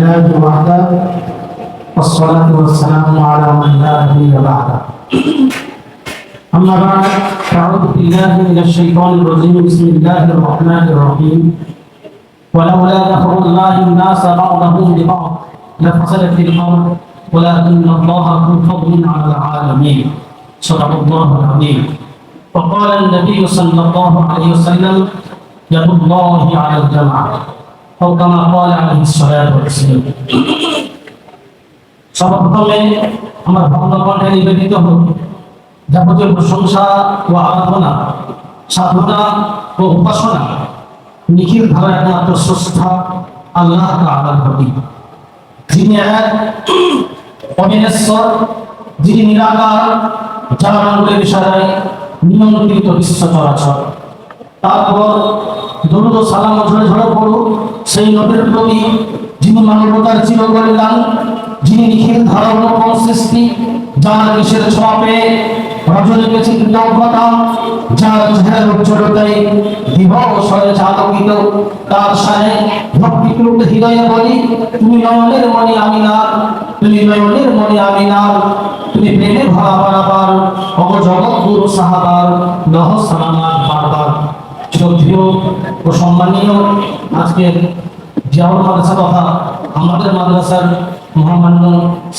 لله وحده والصلاة والسلام على من لا نبي بعده. أما بعد فأعوذ بالله من الشيطان الرجيم. بسم الله الرحمن الرحيم. ولولا دفع الله الناس بعضهم ببعض لفسدت الأرض ولكن الله ذو فضل على العالمين. صدق الله العظيم. وقال النبي صلى الله عليه وسلم يد الله على الجمع أو كما قال عليه الصلاة والسلام. সর্বপ্রথমে আমার ভক্ত কণ্ঠে নিবেদিত হোক যাবতীয় প্রশংসা ও আরাধনা, সাধনা ও উপাসনা নিখিল ধারা একমাত্র স্রষ্টা আল্লাহ তাআলার প্রতি, যিনি এক অবিনশ্বর, যিনি নিরাকার, যার আঙ্গুলের ইশারায় নিয়ন্ত্রিত বিশ্ব চরাচর। তারপর দরুদ ও সালাম ঝরে ঝরে পড়ুক সেই নবীর প্রতি, যিনি মানবতার চিরকল্যাণ, যিনি নিখিল ধারা অনুপম সৃষ্টি, যার দেশের ছোঁয়া পেয়ে রজনীকে চিন্তা, যার চেহারার উজ্জ্বলতায় দিবসরে আলোকিত, তার সানে ভক্তিপ্লুত হৃদয়ে বলি, তুমি নয়নের মণি আমিনার, তুমি নয়নের মণি আমিনার, তুমি প্রেমে ভরা বারবার অব জগৎ গুরু সাহাবার লহ সালামাত বারবার। শ্রদ্ধেয় ও সম্মানীয় আজকের জিয়াউর মাদ্রাসা তথা আমাদের মাদ্রাসার মহামান্য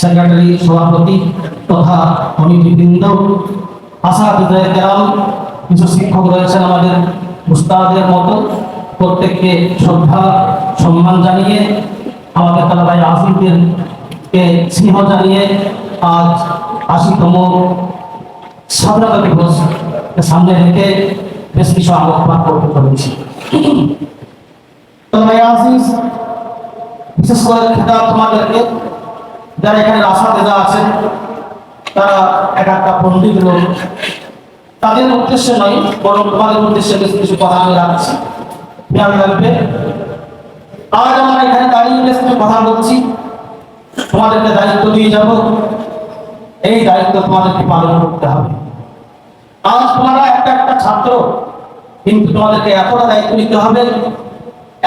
সেক্রেটারি, সভাপতি তথা কমিটিবৃন্দ, আসাতিজে কেরাম, কিছু শিক্ষক রয়েছেন আমাদের উস্তাদের মতো, প্রত্যেককে শ্রদ্ধা সম্মান জানিয়ে আমাদের তালাবাই আজিমদেরকে স্নেহ জানিয়ে আজ ৮০তম স্বাধীনতা দিবস সামনে রেখে বেশ কিছু আলোকপাত করতে চলেছি। তালাবাই আজিজ, বিশেষ করে খেতাব তোমাদেরকে, যারা এখানে আসাতেজা আছেন, তারা এক একটা পণ্ডিত লোক, তাদের উদ্দেশ্যে নয় বরং তোমাদের উদ্দেশ্যে বেশ কিছু কথা আমি রাখছি, খেয়াল রাখবে। আজ আমরা এখানে দাঁড়িয়ে বেশ কিছু কথা বলছি, তোমাদেরকে দায়িত্ব দিয়ে যাব, এই দায়িত্ব তোমাদেরকে পালন করতে হবে। আজ তোমরা একটা একটা ছাত্র, কিন্তু তোমাদেরকে এতটা দায়িত্ব নিতে হবে,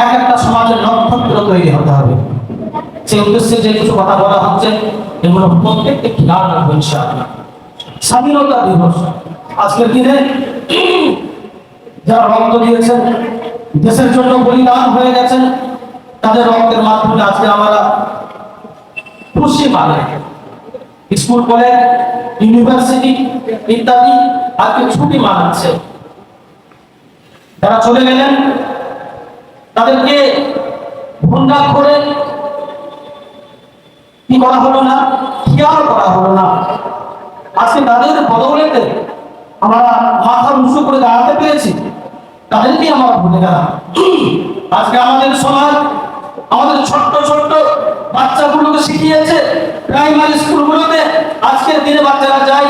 এক একটা সমাজের নক্ষত্র তৈরি হতে হবে। সেই উদ্দেশ্যে যে কিছু কথা বলা হচ্ছে এগুলো প্রত্যেককে খেয়াল রাখবো ইনশাআল্লাহ। স্বাধীনতা দিবস আজকের দিনে যারা রক্ত দিয়েছেন, দেশের জন্য বলিদান হয়ে গেছেন, তাদের রক্তের মাধ্যমে আজকে আমরা খুশি মানে স্কুল, কলেজ, ইউনিভার্সিটি ইত্যাদি আজকে ছুটি মানাচ্ছে। যারা চলে গেলেন তাদেরকে ভুন্ডা করে কি করা হলো না, খেয়াল করা হলো না। আজকে তাদের বদৌলতে আমরা মাথা উঁচু করে দাঁড়াতে পেরেছি, তাদেরকে আমরা ভুলে গেলাম। আজকে আমাদের সমাজ আমাদের ছোট্ট ছোট্ট বাচ্চাগুলোকে শিখিয়েছে, প্রাইমারি স্কুলগুলোতে আজকের দিনে বাচ্চারা যায়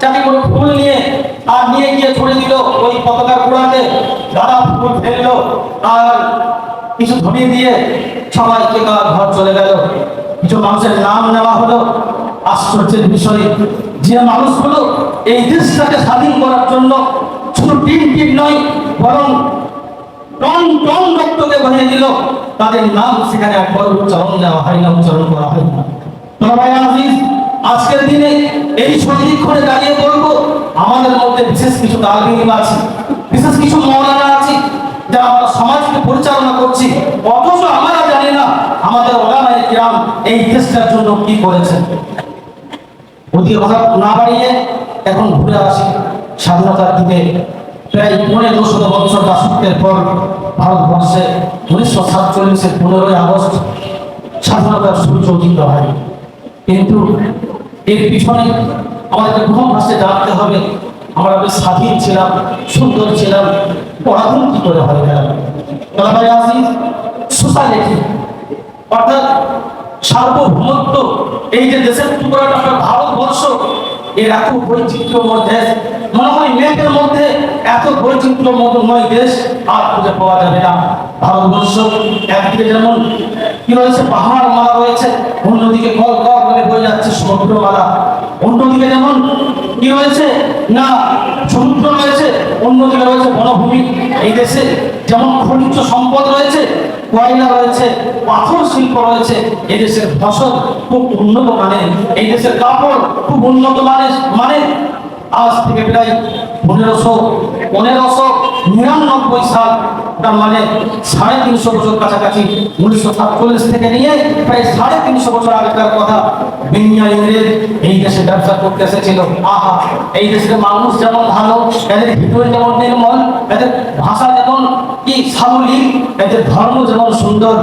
চাকরি করে ফুল নিয়ে আর নিয়ে গিয়ে ছড়ে দিল ওই পতাকার গোড়াতে, দাদা ফুল ফেললো আর কিছু ধরিয়ে দিয়ে সবাইকে ঘর চলে গেল। কিছু মানুষের নাম নেওয়া হলো। আশ্চর্যের বিষয়, যে মানুষগুলো এই দেশটাকে স্বাধীন করার জন্য শুধু টিম নয় বরং টন টন রক্তকে বহিয়ে দিল, তাদের নাম সেখানে একবার উচ্চারণ দেওয়া হয় না, উচ্চারণ করা হয় না। ভাই আজিজ, আজকের দিনে এই সন্ধিক্ষণে দাঁড়িয়ে বলবো, আমাদের মধ্যে বিশেষ কিছু তালিম আছে, বিশেষ কিছু মওলানা আছে, যারা আমরা সমাজকে পরিচালনা করছি, অথচ আমরা জানি না আমাদের ওলামায়ে কিরাম এই দেশটার জন্য কি করেছেন। ওদিকে কথা না বাড়িয়ে এখন ঘুরে আসি স্বাধীনতার দিকে। প্রায় ১৫০০ বছর দাসত্বের পর ভারতবর্ষে ১৯৪৭-এর ১৫ই আগস্ট স্বাধীনতার সূর্য উদিত হয়। কিন্তু এর পিছনে আমাদেরকে প্রথম ভাষে জানতে হবে আমরা বেশ স্বাধীন ছিলাম, সুন্দর ছিলাম, পরাধীন কি করে হয়ে গেল। তালাবাই আজিজ, সোশ্যালিটি অর্থাৎ সার্বভৌমত্ব, এই যে দেশের টুকরাটা ভারতবর্ষ, এর এত বৈচিত্র্যময় দেশ, মনে হয় ম্যাপের মধ্যে এত বৈচিত্র্যময় দেশ আর খুঁজে পাওয়া যাবে না। ভারতবর্ষ একদিকে যেমন কি রয়েছে পাহাড় মালা রয়েছে, অন্যদিকে কল কল করে বয়ে যাচ্ছে সমুদ্রমালা। অন্যদিকে যেমন কি রয়েছে না সমুদ্র রয়েছে, অন্য অন্যদিকে রয়েছে বনভূমি। এই দেশে যেমন খনিজ সম্পদ রয়েছে, কয়লা রয়েছে, পাথর শিল্প রয়েছে, এই দেশের ফসল খুব উন্নত মানের, এই দেশের কাপড় খুব উন্নত মানের। আজ থেকে প্রায় 1599 সাল, তার মানে 350 বছর কাছাকাছি, 1947 থেকে নিয়ে প্রায় 350 বছর আগেকার কথা, বেনিয়া ইংরেজ এই দেশে ব্যবসা করতে এসেছিল। আহা, এই দেশের মানুষ যেমন ভালো, এদের ভিতরে যেমন নির্মল, এদের ভাষা যেমন কি সাবলীল, এদের ধর্ম যেমন সুন্দর।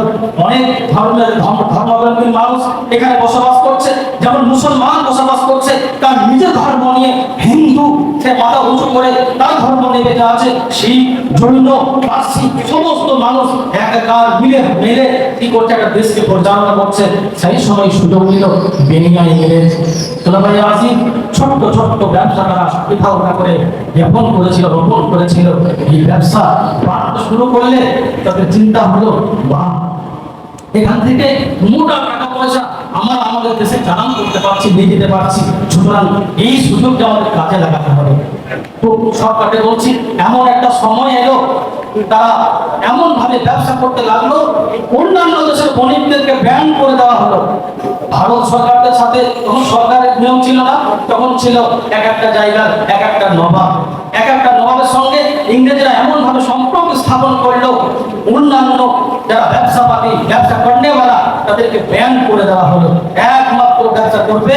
অনেক ধর্মাবলম্বী মানুষ এখানে বসবাস করছে, যেমন মুসলমান বসবাস করছে তার নিজের ধর্ম নিয়ে, হিন্দু সে মাথা উঁচু করে তার ধর্ম নিয়ে বেঁচে আছে, শিখ, জৈন, পার্সি সমস্ত মানুষ একাকার মিলে কি করছে, একটা দেশকে পরিচালনা করছে। সেই সময় সুযোগ নিল বেনিয়া ইংরেজ। তোলাবাই আসিফ ছোট্ট ছোট্ট ব্যবসা তারা পিঠা করে রোপণ করেছিল। এই ব্যবসা বাড়তে শুরু করলে তাদের চিন্তা হলো, বাহ, এখান থেকে মোটা টাকা পয়সা আমাদের দেশে চালান করতে পারছি, নিয়ে যেতে পারছি, সুতরাং এই সুযোগটা আমাদের কাজে লাগাতে হবে। তো সরকারকে বলছি, এমন একটা সময় এলো তারা এমন ভাবে ব্যবসা করতে লাগলো, অন্যান্য দেশের বণিকদেরকে ব্যান করে দেওয়া হলো। ভারত সরকারের সাথে তখন সরকারের নিয়ম ছিল না, তখন ছিল এক একটা জায়গার এক একটা নবাবের সঙ্গে ইংরেজরা এমন ভাবে সম্পর্ক স্থাপন করলো, অন্যান্য যারা ব্যবসা করনেওয়ালা তাদেরকে ব্যান করে দেওয়া হলো। একমাত্র ব্যবসা করবে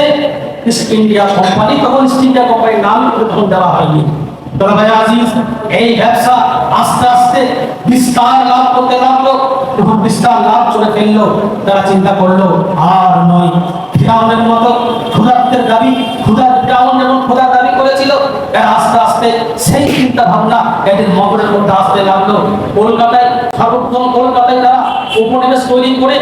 ইস্ট ইন্ডিয়া কোম্পানি, তখন ইস্ট ইন্ডিয়া কোম্পানির নাম তখন দেওয়া হয়নি। তোলাবাই আজিজ, এই ব্যবসা আস্তে আস্তে বিস্তার লাভ করতে লাগলো। যখন বিস্তার লাভ করে ফেললো, তারা চিন্তা করলো আর নয়, ফিরাউনের মতো ক্ষুধার্তের দাবি, ফিরাউন যেমন ক্ষুধার দাবি করেছিল, এরা আস্তে আস্তে সেই চিন্তা ভাবনা এদের মগজের মধ্যে আসতে লাগলো। সর্বপ্রথম কলকাতায় তারা উপনিবেশ তৈরি করে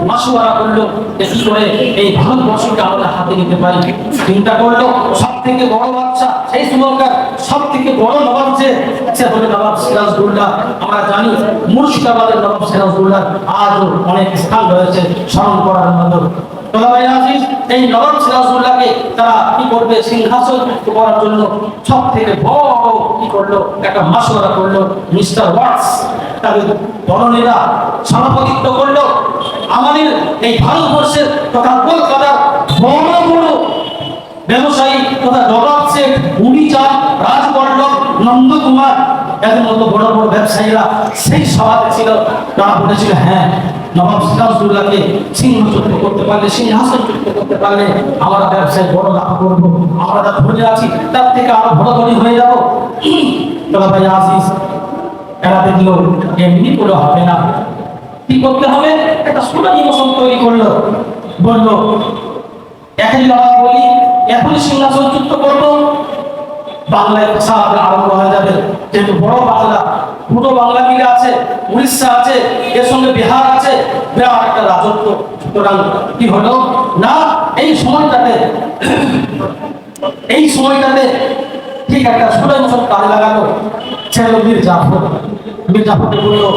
মাসুয়ারা করলো, কি করে এই ভারতবর্ষকে আমরা হাতে নিতে পারি। চিন্তা করলো, সব থেকে বড় বাচ্চা সেই সময়কার সব থেকে বড় নবাব সে হলো নবাব সিরাজউদ্দৌলা। আমরা জানি মুর্শিদাবাদের নবাব সিরাজউদ্দৌলার আজও অনেক স্থান রয়েছে স্মরণ করার মতো। তোলাবাই আজিজ, এই নবাব সিরাজউদ্দৌলাকে তারা কি করবে, সিংহাসন করার জন্য সব থেকে বড় কি করলো, একটা মাসওয়ারা করলো। মিস্টার ওয়াটস তাদের দলনেতা সভাপতিত্ব করলো। আমাদের এই ভারতবর্ষের তথা কলকাতার বড় বড় ব্যবসায়ী তথা নবাব শেখ, উড়িচাঁদ, রাজবল্লভ, নন্দকুমার, এদের মতো বড় বড় ব্যবসায়ীরা সেই সভাতে ছিল। তারা বলেছিল, হ্যাঁ, নবাব সিরাজউদ্দৌলাকে সিংহাসন করতে পারলে আমরা ব্যবসায় বড় লাভ করবো, আমরা যা ধরে আছি তার থেকে আরো বড় ধনী হয়ে যাবো। তোলাবাই আজিজ, এরা দেখলো এমনি করে হবে না, কি করতে হবে, একটা সোনালী মৌসুম তৈরি করলো। বললো, এখনই আমরা বলি, এখনই সিংহাসন যুক্ত করবো, বাংলায় প্রসাদ আরম্ভ হয়ে যাবে। যেহেতু বড় বাংলা, দুটো বাংলা মিলে আছে, উড়িষ্যা আছে, এর সঙ্গে বিহার আছে, বিরাট একটা রাজত্ব। সুতরাং কি হলো না, এই সময়টাতে ঠিক একটা সোনালী মৌসুম কাজে লাগালো। ছেলে মীর জাফরকে বললো,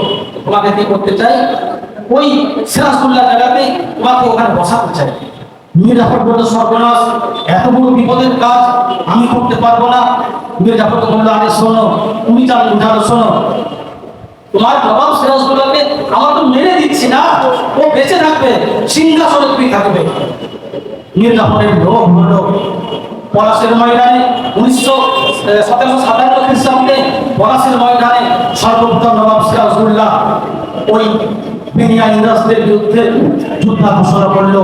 তোমাকে কি করতে চাই, ওই সিরাজউদ্দৌলা জায়গাতে তোমাকে ওখানে বসাতে চাই। মীর জাফর বলল, সর্বনাশ, এত বড় বিপদের কাজ আমি করতে পারবো না। মীর জাফরকে বললো, আরে শোনো, তুমি চাল উঠালো, শোনো, তোমার নবাব সিরাজউদ্দৌলাকে আমার তো মেরে দিচ্ছি না, ও বেঁচে থাকবে, সিংহাসনে তুমি থাকবে। মীর জাফরের লোভ হলো পলাশের ময়দানে 1757 খ্রিস্টাব্দে পলাশের ময়দানে সর্বপ্রথম নবাব সিরাজউদ্দৌলা ওই বেনিয়া ইংরেজদের বিরুদ্ধে যুদ্ধ ঘোষণা করলো।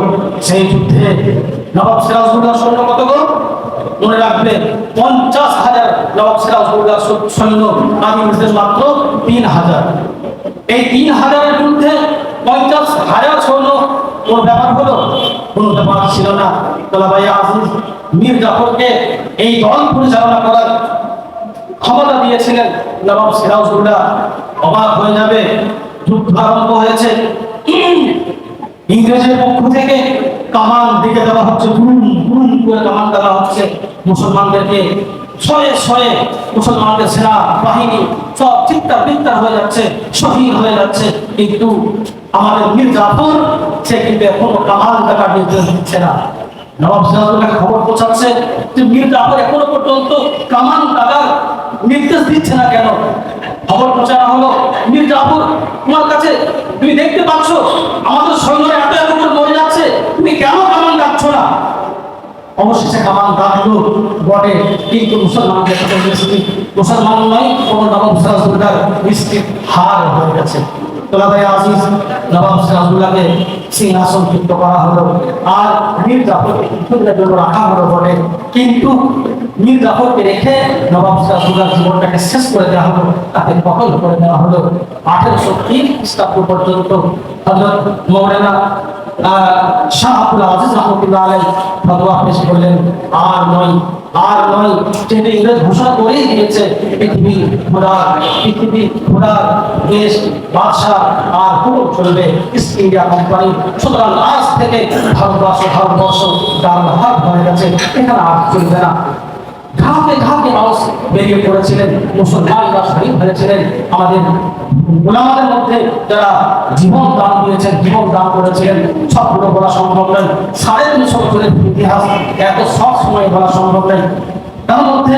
সেই যুদ্ধে নবাব সিরাজউদ্দৌলার সৈন্য কত গো, মনে রাখবে, 50,000 নবাব সিরাজউদ্দৌলার সৈন্য, আর ইংরেজদের মাত্র 3,000। এই 3,000-এর বিরুদ্ধে 50,000 সৈন্য, কোন ব্যাপার হলো? কোনো ব্যাপার ছিল না। তোলাবাই আজিজ মীর জাফরকে এই দল পরিচালনা করার ক্ষমতা দিয়েছিলেন নবাব সিরাজউদ্দৌলা। অবাক হয়ে যাবে, যুদ্ধ আরম্ভ হয়েছে। ইংরেজের পক্ষ থেকে কামান দিকে দেওয়া হচ্ছে, করে কামান দেওয়া হচ্ছে মুসলমানদেরকে। শয়ে মুসলমানদের সেনা বাহিনী সব চিৎকার বিত্তার হয়ে যাচ্ছে, শহীদ হয়ে যাচ্ছে। কিন্তু আমাদের মীর জাফর সে কিন্তু এখনো কামান দেওয়ার নির্দেশ দিচ্ছে না। নবাব সিরাজউদ্দৌলাকে খবর পৌঁছাচ্ছে যে মীর জাফর এখনো পর্যন্ত কামান দাগার নির্দেশ দিচ্ছে না কেন? খবর পৌঁছানো হলো, মীর জাফর তোমার কাছে, তুমি দেখতে পাচ্ছ আমাদের সৈন্যরা এত এত করে মরে যাচ্ছে, তুমি কেন কামান ডাকছ না? অবশেষে কামান ডাকলো বটে, কিন্তু মুসলমানদের সাথে মুসলমান নয়, কোন নবাব সিরাজউদ্দৌলার নিশ্চিত হার হয়ে গেছে। তোলাবাই আজিজ নবাব সিরাজউদ্দৌলাকে সিংহাসনচ্যুত করা হলো, আর মীর জাফরকে কিছুদিনের জন্য রাখা হলো বটে, কিন্তু মীর জাফরকে রেখে নবাব সিরাজউদ্দৌলার জীবনটাকে শেষ করে দেওয়া হলো, তাকে কতল করে দেওয়া হলো। 1803 খ্রিস্টাব্দ পর্যন্ত হযরত মওলানা শাহ আব্দুল আজিজ রহমতুল্লাহ আলাইহি ফতোয়া পেশ করলেন, আর নয় যেটা ইংরেজ ঘোষণা করেই দিয়েছে, পৃথিবী ঘোড়ার দেশ, বাদশাহ আর হুকুম চলবে ইস্ট ইন্ডিয়া কোম্পানি। সুতরাং আজ থেকে ভারতবর্ষ দারুল হার্ব হয়ে গেছে, এখানে আর চলবে না। ঘাতে ঘাতে মানুষ বেরিয়ে পড়েছিলেন, মুসলমানরা শহীদ হয়েছিলেন। আমাদের গোলামাদের মধ্যে যারা জীবন দান দিয়েছেন, জীবন দান করেছিলেন, সবগুলো বলা সম্ভব নয়। 350 বছরের ইতিহাস এত সব সময় বলা সম্ভব নয়। তার মধ্যে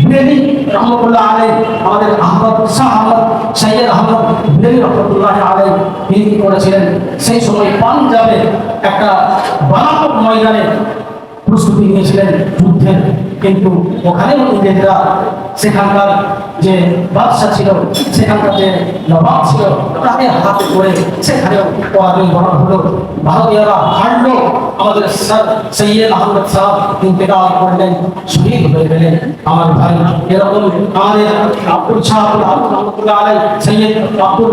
বেরি রহমতুল্লাহ আলাইহি, আমাদের সৈয়দ আহমদ বেরি রহমতুল্লাহ আলাইহি তিনি করেছিলেন। সেই সময় পাঞ্জাবে একটা বালাকোট ময়দানে প্রস্তুতি নিয়েছিলেন যুদ্ধের, কিন্তু ওখানে ইংরেজরা সেখানকার যে বাদশা ছিল, সেখানকার যে নবাব ছিল, তাকে হাতে করে সেখানেও পরাজয় বরণ হলো। ভারতীয়রা হারলো, আমাদের স্যার সৈয়দ আহমদ সাহেব ইন্তেকাল করলেন, শহীদ হয়ে গেলেন। আমার ভাই এরকম আমাদের আব্দুল শাহ রহমতুল্লাহ আলাইহি, সৈয়দ আব্দুল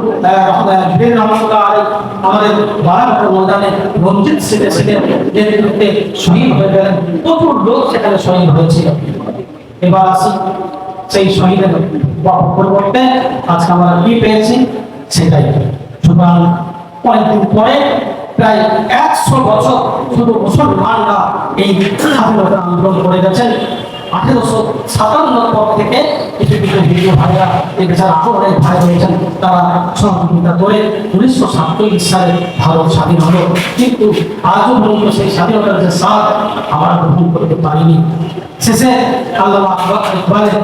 বের রহমতুল্লাহ আলাইহি আমাদের বারাকপুর ময়দানে রঞ্জিত সিংহে ছিলেন, যে যুদ্ধে শহীদ হয়ে গেলেন। প্রচুর লোক সেখানে শহীদ হয়েছিল। এবার আসি সেই শহীদের পরিবর্তে আজকে আমরা কি পেয়েছি সেটাই। সুতরাং অনেকদিন পরে প্রায় 100 বছর শুধু মুসলমানরা এই স্বাধীনতা আন্দোলন করে গেছেন। 1857 পর থেকে কিছু কিছু হিন্দু ভাইরা, এছাড়া আরো অনেক ভাই রয়েছেন, তারা সহযোগিতা করে 1947 সালে ভারত স্বাধীন হলো। কিন্তু আজও পর্যন্ত সেই স্বাধীনতার যে স্বাদ আমরা গ্রহণ করতে পারিনি। শেষে আল্লামা ইকবালের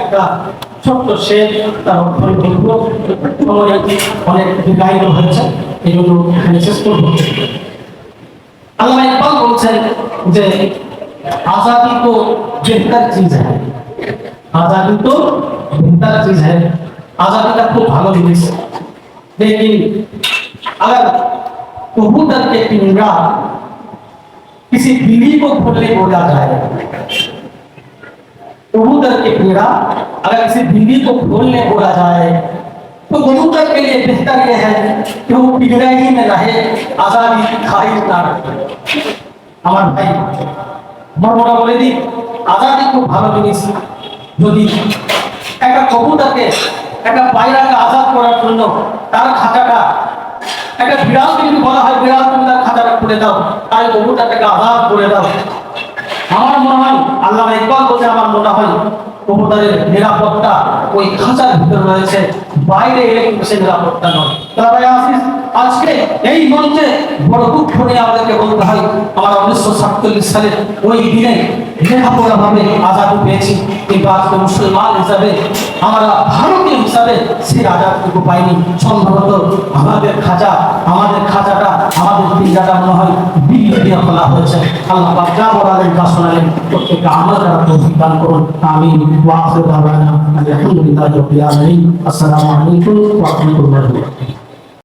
একটা ছোট্ট শের, তার অর্থ বলবো, সময় অনেক বিগায়িত হয়েছে, এই জন্য এখানে শেষ করবো। আল্লামা ইকবাল বলছেন যে आजादी तो बेहतर चीज है, आजादी तो बेहतर चीज है, आजादी का खूब भालो जिनिस, लेकिन अगर कबूतर के पिंजरा किसी बिल्ली को खोलने बोला जाए, कबूतर के पिंजरा अगर किसी बिल्ली को खोलने बोला जाए, तो कबूतर के लिए बेहतर यह है कि वो पिंजरे ही में रहे, आजादी की ख्वाहिश ना रखे। हमारे भाई মর্মটা বলে দিই, আজাদি খুব ভালো জিনিস। যদি একটা কবুতরকে, একটা পায়রাকে আজাদ করার জন্য তার খাঁচাটা, একটা বিড়ালকে যদি বলা হয় বিড়াল তুমি তার খাঁচাটা খুলে দাও, তাই কবুতরটাকে আজাদ করে দাও, আমার মনে হয়, আল্লামা ইকবাল বলছে, আমার মনে হয় কবুতরের নিরাপত্তা ওই খাঁচার ভিতরে রয়েছে, বাইরে এলে কিন্তু সে নিরাপত্তা নয়। তাই আজকে এই মঞ্চে বড় দুঃখ নিয়ে আমাদেরকে বলতে হয়, আমরা 1947 সালে ওই দিনে লেখাপড়া ভাবে আজাদি পেয়েছি, কিন্তু আজকে মুসলমান হিসাবে, আমরা ভারতীয় হিসাবে সেই আজাদটুকু পাইনি। সম্ভবত আমাদের খাঁচাটা, আমাদের পিঞ্জাটা মনে হয় বিলি দিয়ে খোলা হয়েছে। আল্লাহ পাক যা বলালেন তা শোনালেন, প্রত্যেককে আমরা যারা তৌফিক দান করুন। আমিন। ওয়া আখিরু দাওয়ানা আলহামদুলিল্লাহি রাব্বিল আলামিন। আসসালামু আলাইকুম ওয়া রাহমাতুল্লাহি।